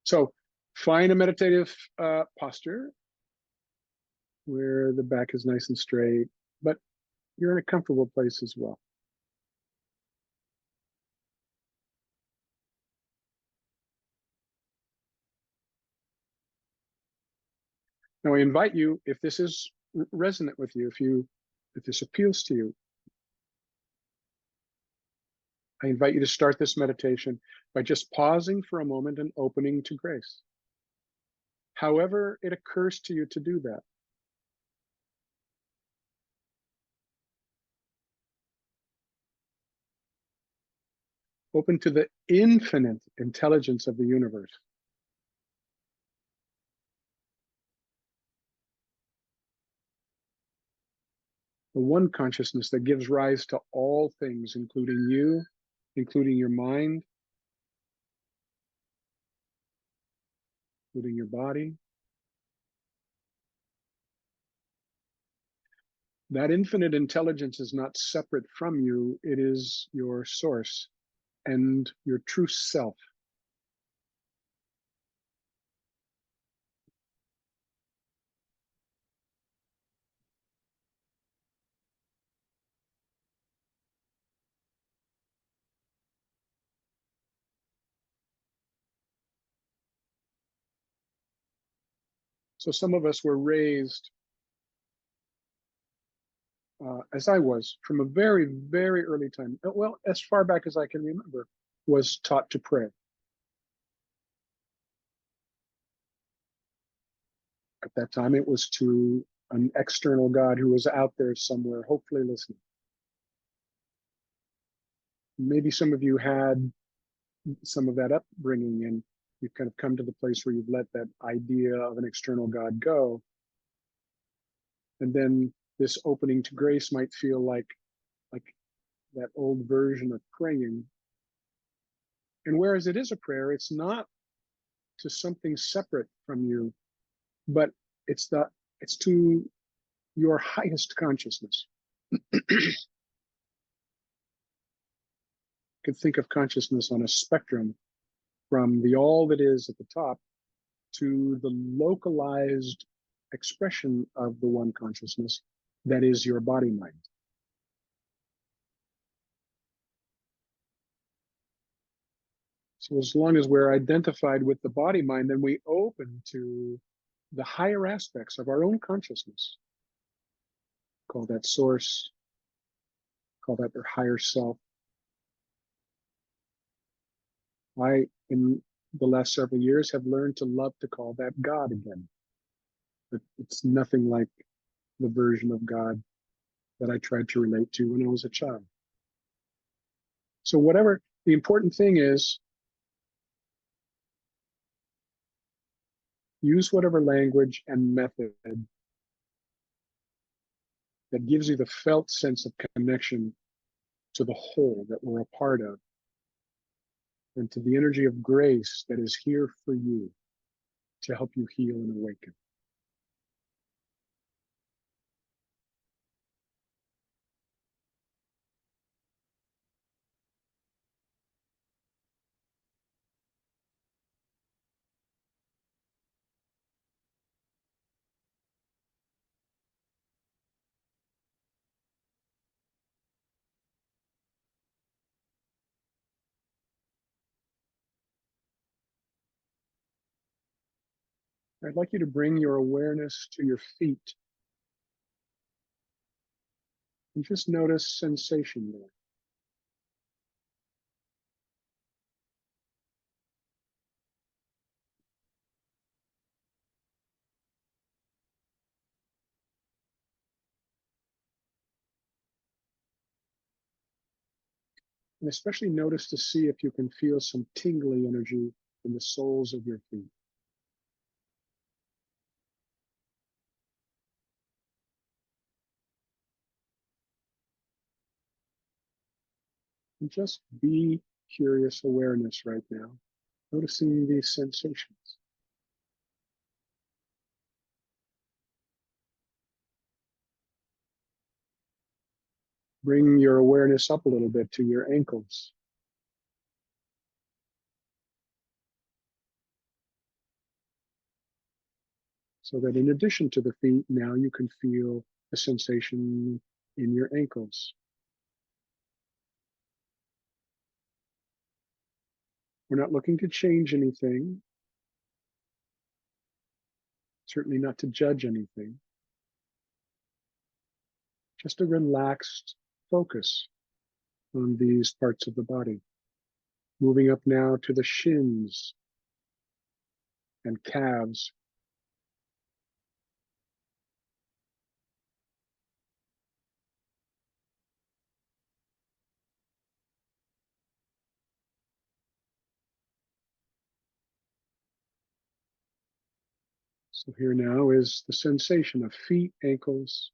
So find a meditative posture where the back is nice and straight, but you're in a comfortable place as well. Now I invite you, if this is resonant with you, if this appeals to you, I invite you to start this meditation by just pausing for a moment and opening to grace. However it occurs to you to do that. Open to the infinite intelligence of the universe. The one consciousness that gives rise to all things, including you, including your mind, including your body. That infinite intelligence is not separate from you. It is your source and your true self. So some of us were raised, as I was, from a very, very early time. Well, as far back as I can remember, was taught to pray. At that time, it was to an external God who was out there somewhere, hopefully listening. Maybe some of you had some of that upbringing and you've kind of come to the place where you've let that idea of an external God go. And then this opening to grace might feel like that old version of praying. And whereas it is a prayer, it's not to something separate from you, but it's to your highest consciousness. You could think of consciousness on a spectrum from the all that is at the top to the localized expression of the one consciousness that is your body mind. So as long as we're identified with the body mind, then we open to the higher aspects of our own consciousness. Call that source, call that their higher self. I, in the last several years, have learned to love to call that God again. But it's nothing like the version of God that I tried to relate to when I was a child. So whatever, the important thing is, use whatever language and method that gives you the felt sense of connection to the whole that we're a part of, and to the energy of grace that is here for you to help you heal and awaken. I'd like you to bring your awareness to your feet and just notice sensation there. And especially notice to see if you can feel some tingly energy in the soles of your feet. And just be curious awareness right now, noticing these sensations. Bring your awareness up a little bit to your ankles. So that in addition to the feet, now you can feel a sensation in your ankles. We're not looking to change anything, certainly not to judge anything, just a relaxed focus on these parts of the body. Moving up now to the shins and calves. So here now is the sensation of feet, ankles,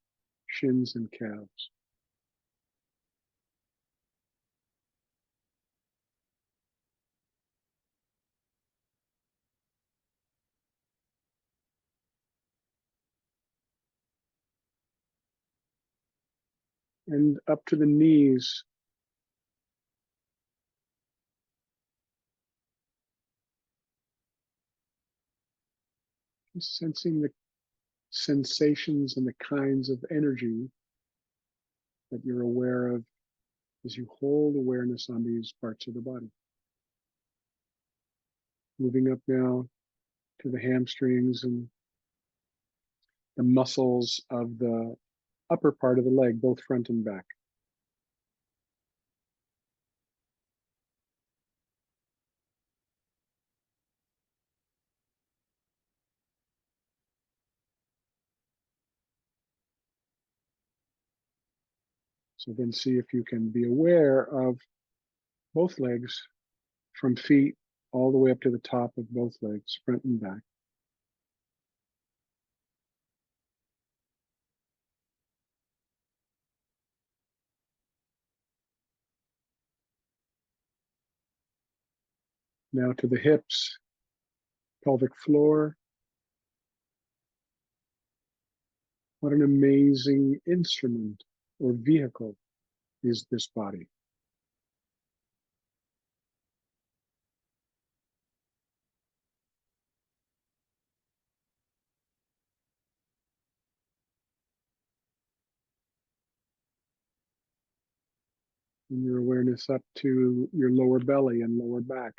shins, and calves. And up to the knees. Just sensing the sensations and the kinds of energy that you're aware of as you hold awareness on these parts of the body. Moving up now to the hamstrings and the muscles of the upper part of the leg, both front and back. So then see if you can be aware of both legs from feet all the way up to the top of both legs, front and back. Now to the hips, pelvic floor. What an amazing instrument or vehicle is this body. And your awareness up to your lower belly and lower back.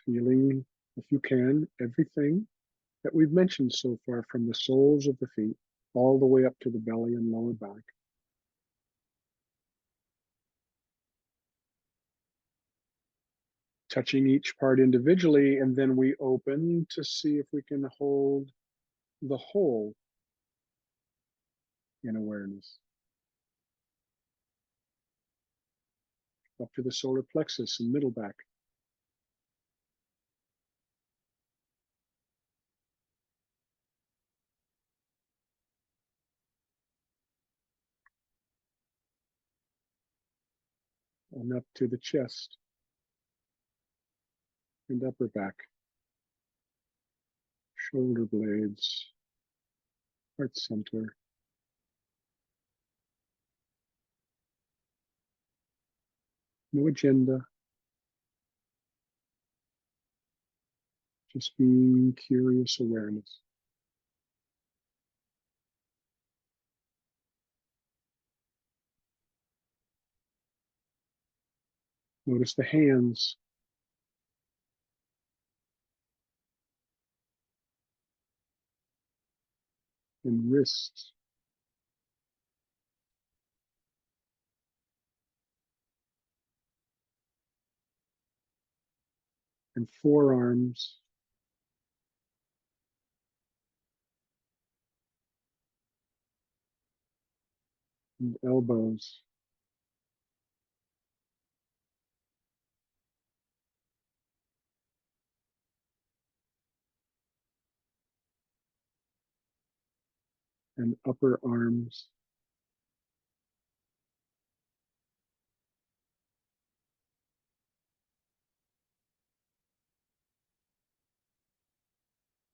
Feeling, if you can, everything that we've mentioned so far, from the soles of the feet all the way up to the belly and lower back. Touching each part individually, and then we open to see if we can hold the whole in awareness. Up to the solar plexus and middle back. And up to the chest and upper back, shoulder blades, heart center. No agenda, just being curious awareness. Notice the hands, and wrists. And forearms, and elbows. And upper arms. And upper arms.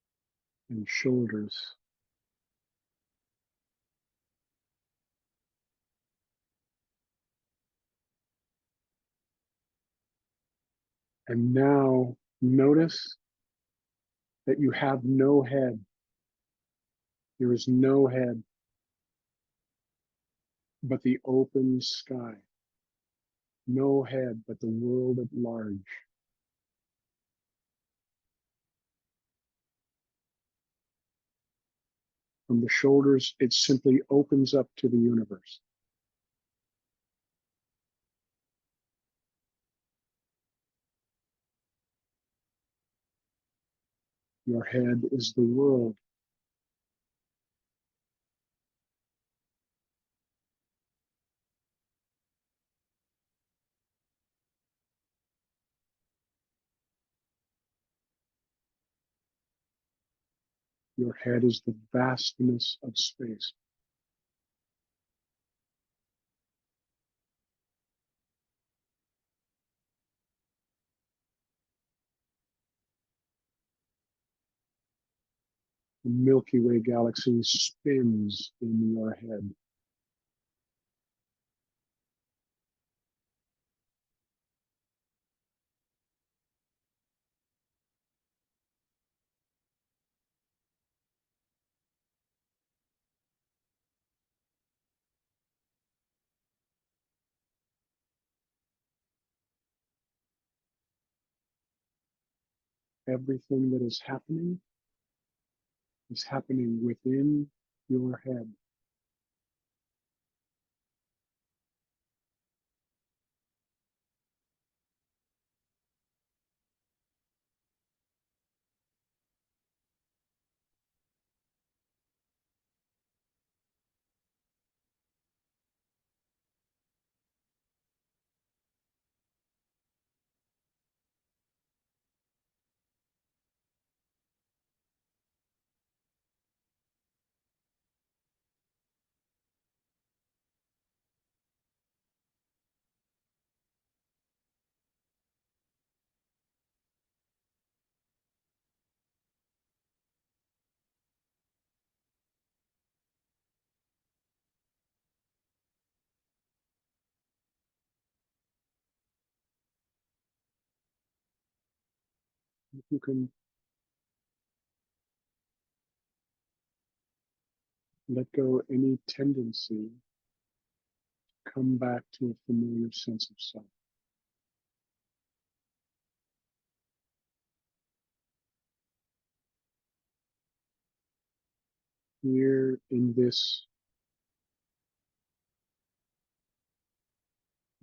And shoulders. And now notice that you have no head. There is no head but the open sky. No head but the world at large. From the shoulders, it simply opens up to the universe. Your head is the world. Your head is the vastness of space. The Milky Way galaxy spins in your head. Everything that is happening within your head. You can let go any tendency to come back to a familiar sense of self. Here in this,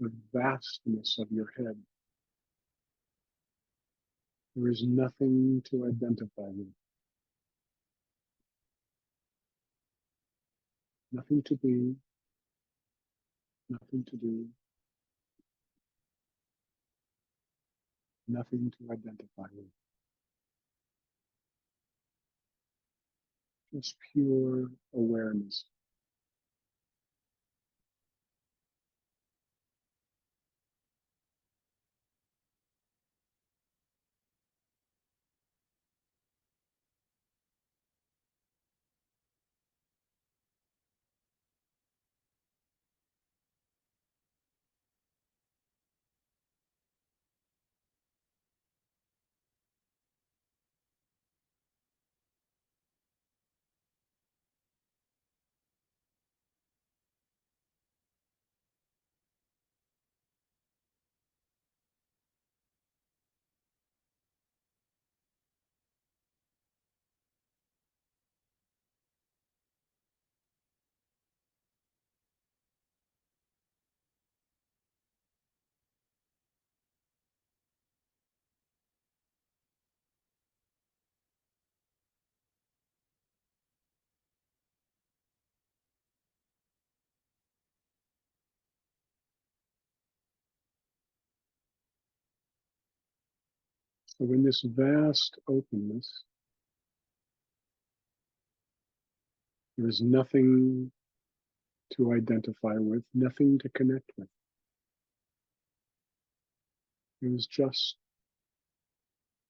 the vastness of your head, there is nothing to identify with, nothing to be, nothing to do, nothing to identify with. Just pure awareness. So in this vast openness, there is nothing to identify with, nothing to connect with. There is just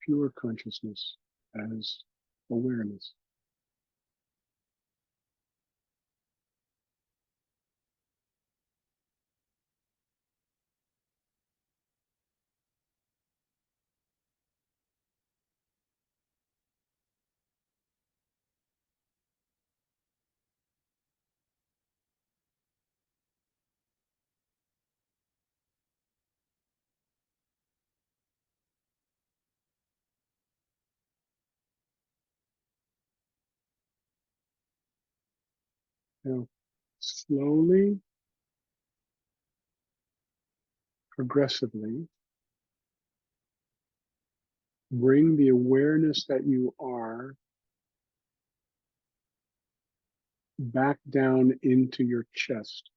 pure consciousness as awareness. Now, slowly, progressively, bring the awareness that you are back down into your chest,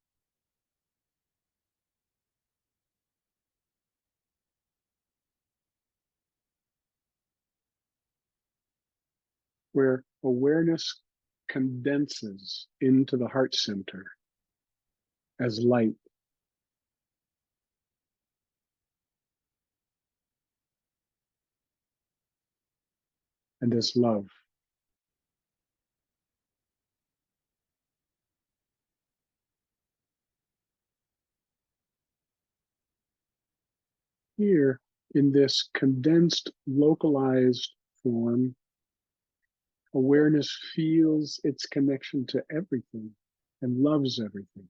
where awareness condenses into the heart center as light and as love. Here, in this condensed, localized form, awareness feels its connection to everything and loves everything.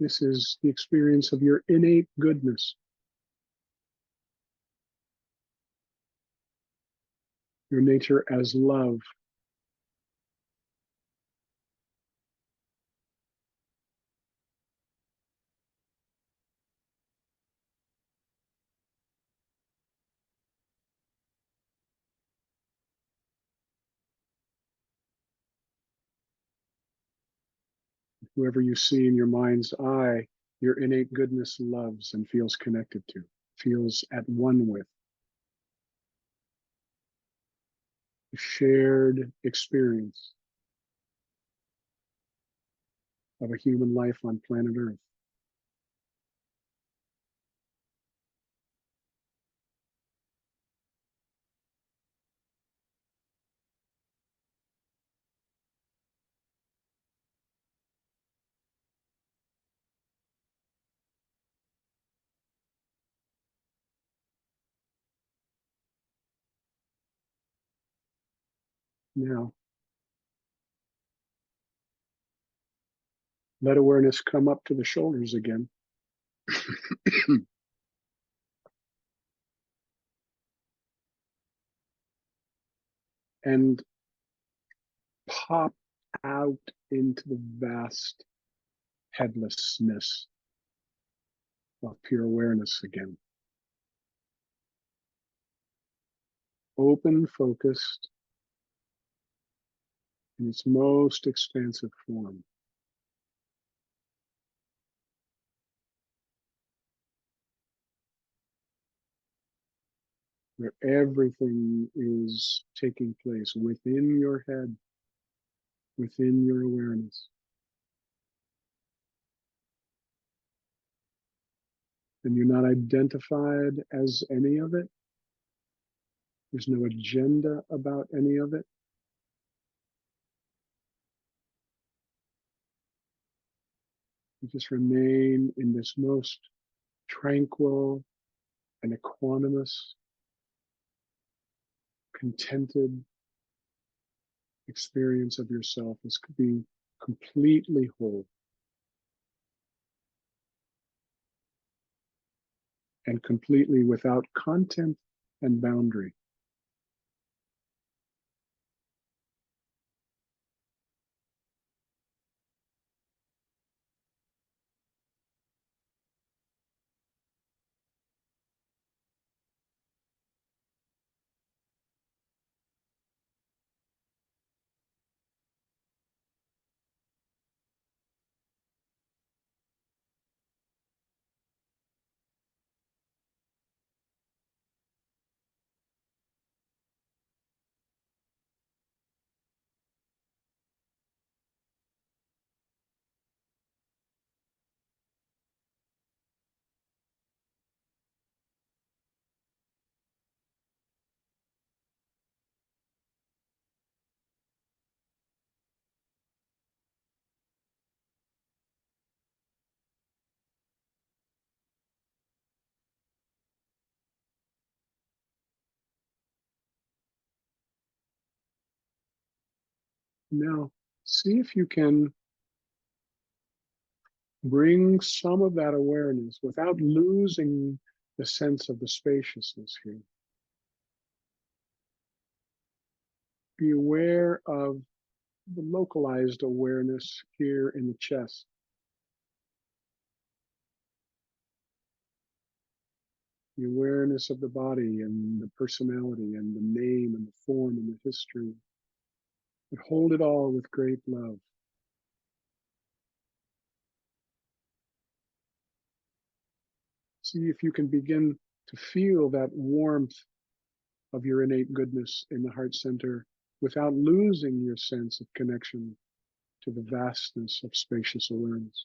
This is the experience of your innate goodness, your nature as love. Whoever you see in your mind's eye, your innate goodness loves and feels connected to, feels at one with. A shared experience of a human life on planet Earth. Now, let awareness come up to the shoulders again. And pop out into the vast headlessness of pure awareness again. Open, focused, in its most expansive form. Where everything is taking place within your head, within your awareness. And you're not identified as any of it. There's no agenda about any of it. You just remain in this most tranquil and equanimous, contented experience of yourself as being completely whole and completely without content and boundary. Now, see if you can bring some of that awareness without losing the sense of the spaciousness here. Be aware of the localized awareness here in the chest. The awareness of the body and the personality and the name and the form and the history. But hold it all with great love. See if you can begin to feel that warmth of your innate goodness in the heart center without losing your sense of connection to the vastness of spacious awareness.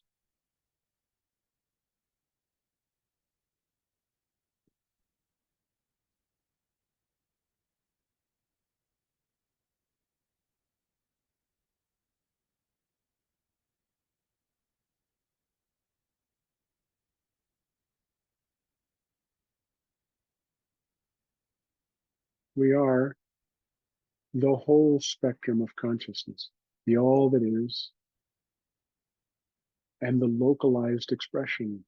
We are the whole spectrum of consciousness, the all that is, and the localized expression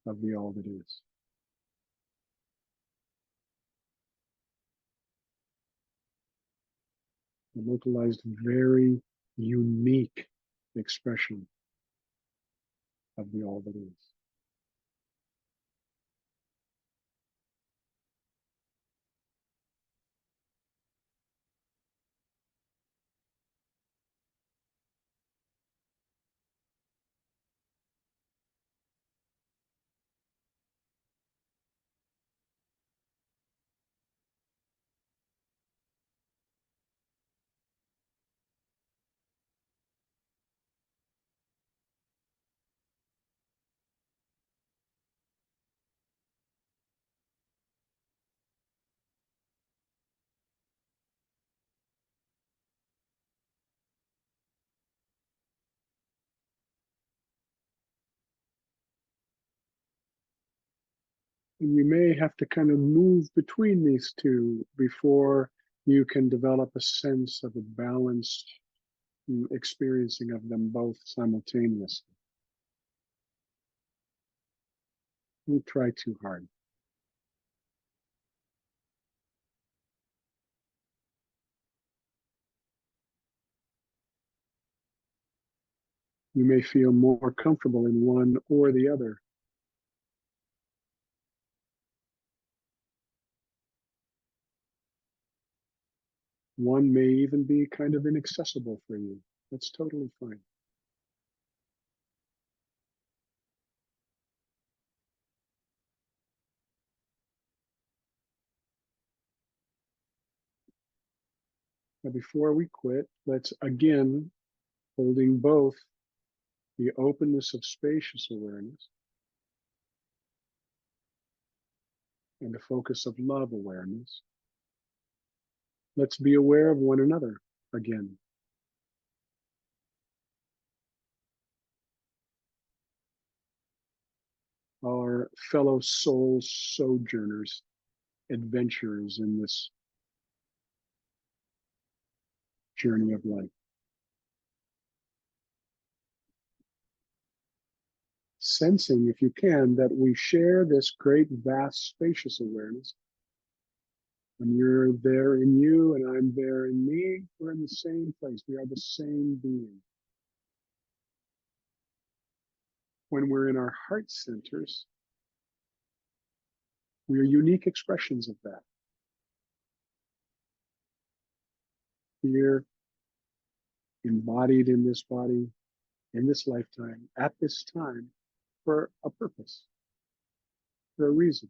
of the all that is. The localized, very unique expression of the all that is. And you may have to kind of move between these two before you can develop a sense of a balanced experiencing of them both simultaneously. Don't try too hard. You may feel more comfortable in one or the other. One may even be kind of inaccessible for you. That's totally fine. Now, before we quit, let's again, holding both the openness of spacious awareness and the focus of love awareness, let's be aware of one another again. Our fellow soul sojourners, adventurers in this journey of life. Sensing, if you can, that we share this great, vast, spacious awareness. When you're there in you and I'm there in me, we're in the same place. We are the same being. When we're in our heart centers, we are unique expressions of that. Here, embodied in this body, in this lifetime, at this time, for a purpose, for a reason.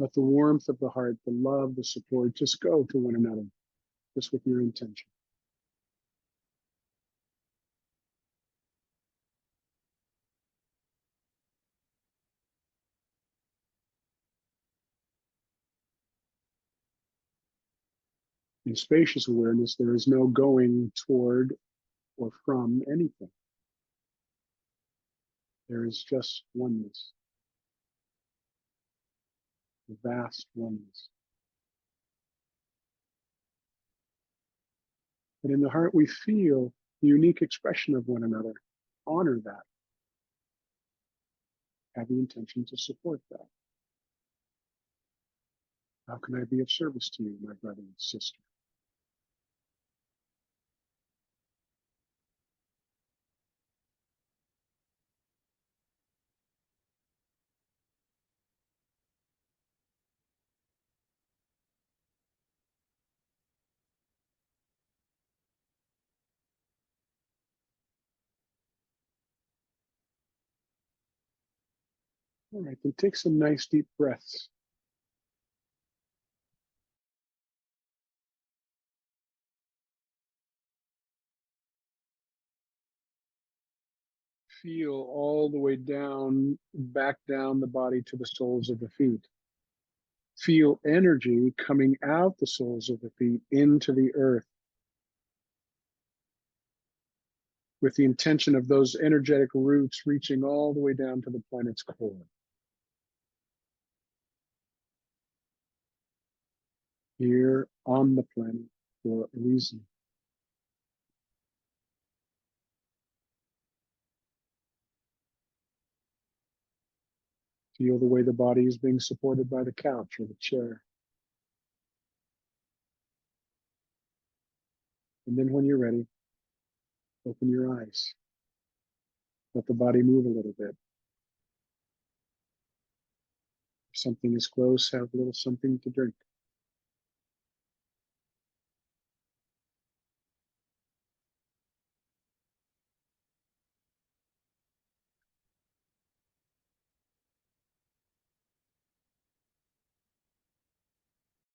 Let the warmth of the heart, the love, the support, just go to one another, just with your intention. In spacious awareness, there is no going toward or from anything. There is just oneness, vast oneness. And in the heart, we feel the unique expression of one another. Honor that. Have the intention to support that. How can I be of service to you, my brother and sister? All right, then take some nice deep breaths. Feel all the way down, back down the body to the soles of the feet. Feel energy coming out the soles of the feet into the earth with the intention of those energetic roots reaching all the way down to the planet's core. Here on the planet for a reason. Feel the way the body is being supported by the couch or the chair. And then when you're ready, open your eyes. Let the body move a little bit. If something is close, have a little something to drink.